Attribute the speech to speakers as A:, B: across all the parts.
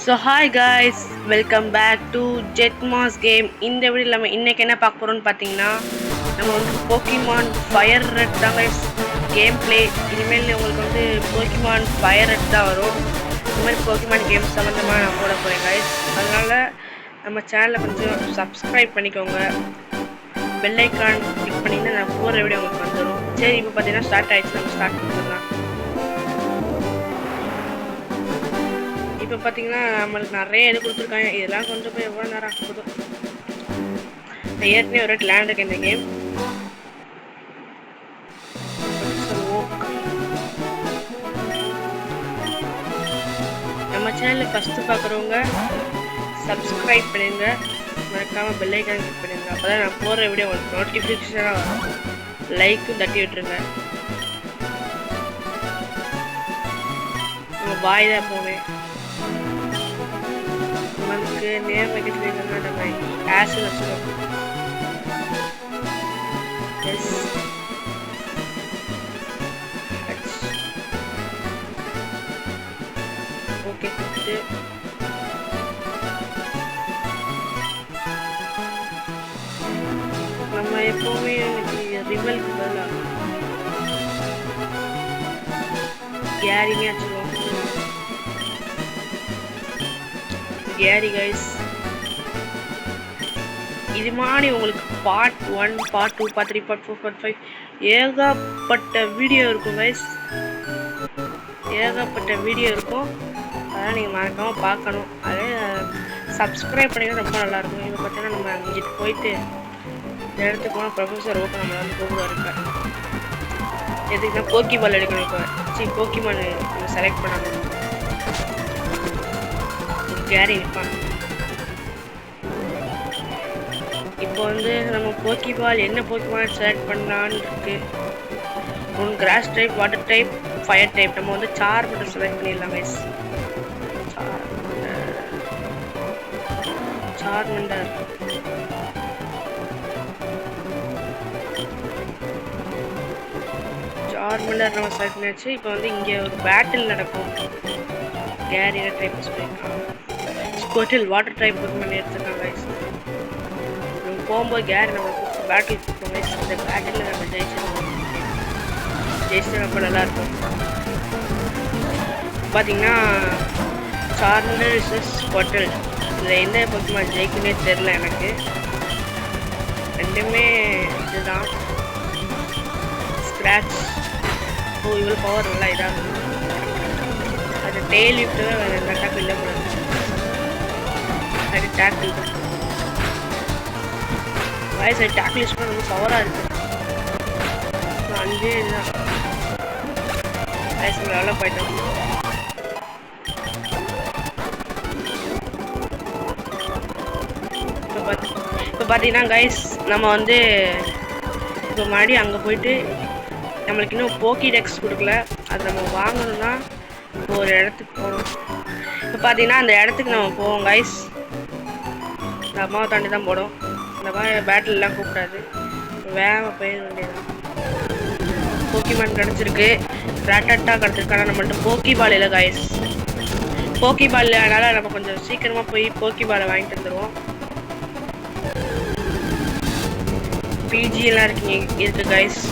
A: So hi guys, welcome back to ஜெட்மாஸ் game. இந்த video நம்ம இன்றைக்கி என்ன பார்க்க போகிறோம்னு பார்த்தீங்கன்னா, நம்ம வந்து போக்கிமான் ஃபயர் ரெட் தான் கைஸ் கேம் பிளே. இனிமேல் உங்களுக்கு வந்து போக்கிமான் ஃபயர் ரெட் தான் வரும். இந்த மாதிரி போக்கிமான் கேம் சம்மந்தமாக நான் போட போகிறேன் கைஸ். அதனால் நம்ம சேனலை கொஞ்சம் சப்ஸ்கிரைப் பண்ணிக்கோங்க, பெல் ஐக்கான் கிளிக் பண்ணிங்கன்னா நான் போகிற வீடியோ உங்களுக்கு வந்துடும். சரி, இப்போ பார்த்தீங்கன்னா ஸ்டார்ட் ஆகிடுச்சு, நம்ம ஸ்டார்ட் பண்ணிடலாம். இப்போ பார்த்தீங்கன்னா நம்மளுக்கு நிறைய இது கொடுத்துருக்காங்க. இதெல்லாம் கொஞ்சம் போய் எவ்வளோ நேரம் ஆக போதும். ஏற்கனவே ஒரு லேண்ட் இருக்கு இந்த கேம். நம்ம சேனலில் ஃபஸ்ட்டு பார்க்குறவங்க சப்ஸ்கிரைப் பண்ணுங்க, மறக்காமல் பெல் ஐக்கான் கிளிக் பண்ணுங்க. அப்போ தான் நான் போகிற வீடியோ உங்களுக்கு நோட்டிஃபிகேஷனாக வரும். லைக்கும் தட்டி விட்டுருங்க. நம்ம பாய் தான் போவேன். நமக்கு நேம் வைக்க சொல்லியிருந்தோம்னா நம்ம ஆஷ் வச்சுக்கோம். எஸ் ஓகே கொடுத்துட்டு நம்ம எப்போவுமே ரிவலுக்கு பதிலாக கேரிங்கே வச்சுருவோம். கேரி கைஸ், இது மாதிரி உங்களுக்கு part 1, part 2, part 3, part 4, part 5 ஏகப்பட்ட வீடியோ இருக்கும் கைஸ். ஏகப்பட்ட வீடியோ இருக்கும். அதெல்லாம் நீங்கள் மறக்காமல் பார்க்கணும். அதே சப்ஸ்கிரைப் பண்ணிங்கன்னா ரொம்ப நல்லாயிருக்கும். இப்போ பார்த்தீங்கன்னா நம்ம இங்கிட்டு போயிட்டு இந்த இடத்துக்கு போனால் ப்ரொஃபஸர் ஓகே நம்மளை வந்து கூப்பிடுவார். இப்போ எதுக்குன்னா போக்கிபால் எடுக்கணும். இப்போ போக்கிமான் நம்ம செலக்ட் பண்ணணும். கேரி நிற்பான். இப்போ வந்து நம்ம போக்கிபால் என்ன போக்கிமான் செலக்ட் பண்ணலான்னு இருக்கு. ஒன்று cross type, water type, fire type. நம்ம வந்து சார்மண்டர் செலக்ட் பண்ணிடலாம் கைஸ். சார்மண்டர் நம்ம செலக்ட் பண்ணியாச்சு. இப்போ வந்து இங்கே ஒரு பேட்டில் நடக்கும். கேரி டைப் சொல்லியிருக்காங்க. ஸ்கொட்டில் வாட்டர் டைப் பண்ணி எடுத்துருக்காங்க கைஸ். நம்ம போகும்போது கேரி நம்ம பேட்டில் கொடுப்போம் கைஸ். இந்த பேட்டில் நம்ம ஜெயிச்சு ரொம்ப நல்லாயிருக்கும். பார்த்தீங்கன்னா சார்மண்டர் விசஸ் ஸ்கொட்டில், இதில் எந்த போக்கிமான் ஜெயிக்குன்னே தெரில எனக்கு. ரெண்டுமே இதுதான். ஸ்க்ராட்ச் இவ்வளோ பவர் நல்லா இதாக அது டெய்ல் விட்டு ரெண்டு அட்டாக் இல்லை கூடாது. அது டேக்கிள் வயசு டேக்கிள் யூஸ் பண்ண ரொம்ப பவராக இருக்குது. அங்கே இதுதான் வயசு நல்லா போயிட்டோம். இப்போ பார்த்தீங்கன்னா கைஸ், நம்ம வந்து இப்போ மறுபடியும் அங்கே போயிட்டு நம்மளுக்கு இன்னும் போக்கிடெக்ஸ் கொடுக்கல. அது நம்ம வாங்கணும்னா ஒரு இடத்துக்கு போகணும். இப்போ பார்த்தீங்கன்னா அந்த இடத்துக்கு நம்ம போவோம் கைஸ். இந்த அம்மாவை தாண்டி தான் போடும். இந்த மாதிரி பேட்டிலெலாம் கூப்பிடாது, வேகமாக போயிட வேண்டியதான். போக்கிமான் கிடச்சிருக்கு, ராட்டட்டா கிடச்சிருக்கு. ஆனால் நம்மள்ட்ட போக்கிபால் இல்லை கைஸ். போக்கிபால் இல்லைனால நம்ம கொஞ்சம் சீக்கிரமாக போய் போக்கிபாலை வாங்கிட்டு வந்துடுவோம். பிஜி எல்லாம் இருக்கு கைஸ்.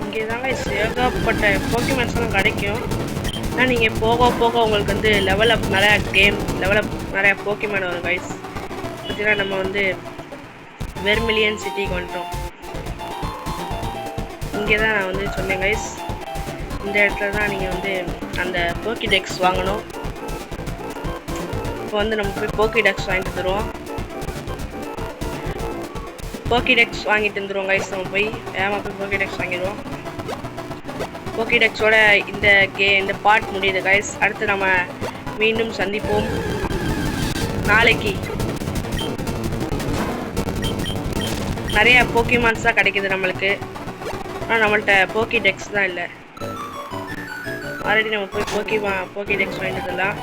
A: இங்கே தாங்க ஏகப்பட்ட போக்கிமான்ஸ்லாம் கிடைக்கும். ஆனால் நீங்கள் போக போக உங்களுக்கு வந்து லெவல் அப் நிறையா கேம், லெவல் அப் நிறையா போக்கிமான் வரும் கைஸ். பார்த்தீங்கன்னா நம்ம வந்து வெர்மிலியன் சிட்டிக்கு வந்துட்டோம். இங்கே தான் நான் வந்து சொன்னேன் கைஸ், இந்த இடத்துல தான் நீங்கள் வந்து அந்த போக்கிடெக்ஸ் வாங்கணும். இப்போ வந்து நம்ம போய் போக்கிடெக்ஸ் வாங்கிட்டு வந்துடுவோம். போக்கிடெக்ஸ் வாங்கிட்டு வந்துடுவோம் கைஸ். நம்ம போய் வேகமாக போய் போக்கிடெக்ஸ் வாங்கிடுவோம். போக்கிடெக்ஸோட இந்த பார்ட் முடியுது கைஸ். அடுத்து நம்ம மீண்டும் சந்திப்போம் நாளைக்கு. நிறைய போக்கிமான்ஸ் தான் கிடைக்குது நம்மளுக்கு. ஆனால் நம்மள்கிட்ட போக்கிடெக்ஸ் தான் இல்லை. ஆல்ரெடி நம்ம போய் போக்கிடெக்ஸ் வாங்கிட்டு வந்துடலாம்.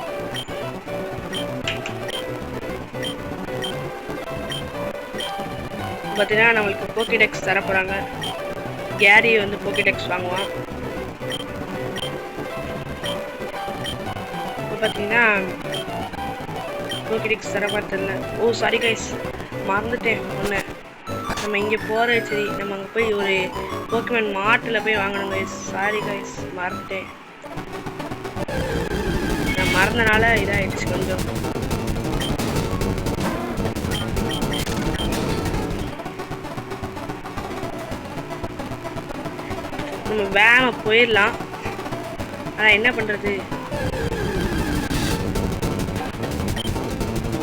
A: பார்த்தீங்கன்னா நம்மளுக்கு போக்கிடெக்ஸ் தர போகிறாங்க. கேரி வந்து போக்கிடெக்ஸ் வாங்குவான். இப்போ பார்த்தீங்கன்னா போக்கிடெக்ஸ் தர பார்த்தல. ஓ சாரி கைஸ், மறந்துட்டேன் ஒன்று. நம்ம இங்கே போகிற சரி நம்ம அங்கே போய் ஒரு போக்கிமேன் மாட்டில் போய் வாங்கணும் கைஸ். சாரி கைஸ், மறந்துட்டேன். நான் மறந்தனால இதாகிடுச்சு கொஞ்சம். நம்ம வேகமாக போயிடலாம். ஆனால் என்ன பண்ணுறது,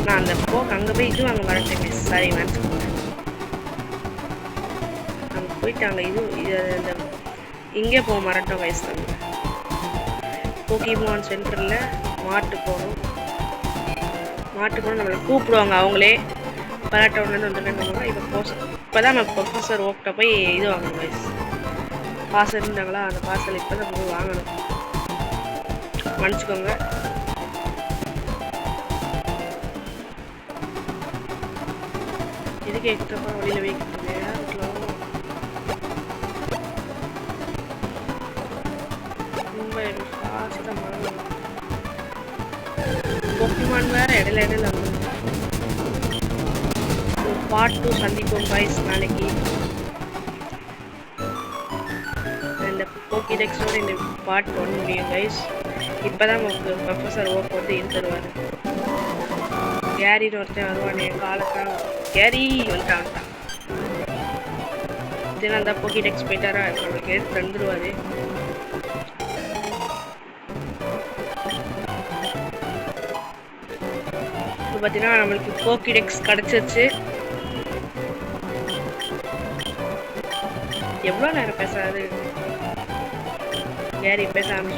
A: நான் அந்த அங்கே போய் இது வாங்க மறந்துட்டேன் மிஸ். சாரி நினச்சிக்கோங்க. அங்கே போயிட்டு அங்கே இந்த இங்கே போக மறட்டோம் வயசு நம்ம போக்கிமான் சென்டரில் மாட்டு போகணும். மாட்டு போகணும், நம்மளை கூப்பிடுவாங்க அவங்களே. பலாட்டவுன்லேருந்து வந்துருக்கேன். இப்போ தான் நம்ம ப்ரொஃபஸர் ஓக்கிட்ட போய் இது வாங்கணும் வயசு. பார்சல் இருந்தாங்களா, அந்த பார்சல் இப்போ தான் போய் வாங்கணும். மன்னிச்சுக்கோங்க. இதுக்கு எக்ஸ்ட்ரா வழியில் வைக்கிட்டு ரொம்ப ஃபாஸ்ட்டாக போக்கிமான் வேறு இடையில வந்து ஒரு பார்ட் 2 சந்திப்போம் கைஸ் நாளைக்கு. இந்த போக்கிடெக்ஸோட இந்த பார்ட் 1 முடியும் கைஸ். இப்போ தான் உங்களுக்கு ப்ரொஃபஸர் ஓக் வந்து இது தருவார். கேரின்னு ஒருத்தன் வருவானே காலத்தான். கேரி வந்துட்டான். இதெல்லாம் தான் போக்கிடெக்ஸ் போயிட்டாரா, நம்மளுக்கு எடுத்து தந்துடுவார். இப்போ பார்த்தீங்கன்னா நம்மளுக்கு போக்கிடெக்ஸ் கிடச்சிருச்சு. எவ்வளோ நேரம் பேசாது கேரி பேச ஆரம்பிச்சு.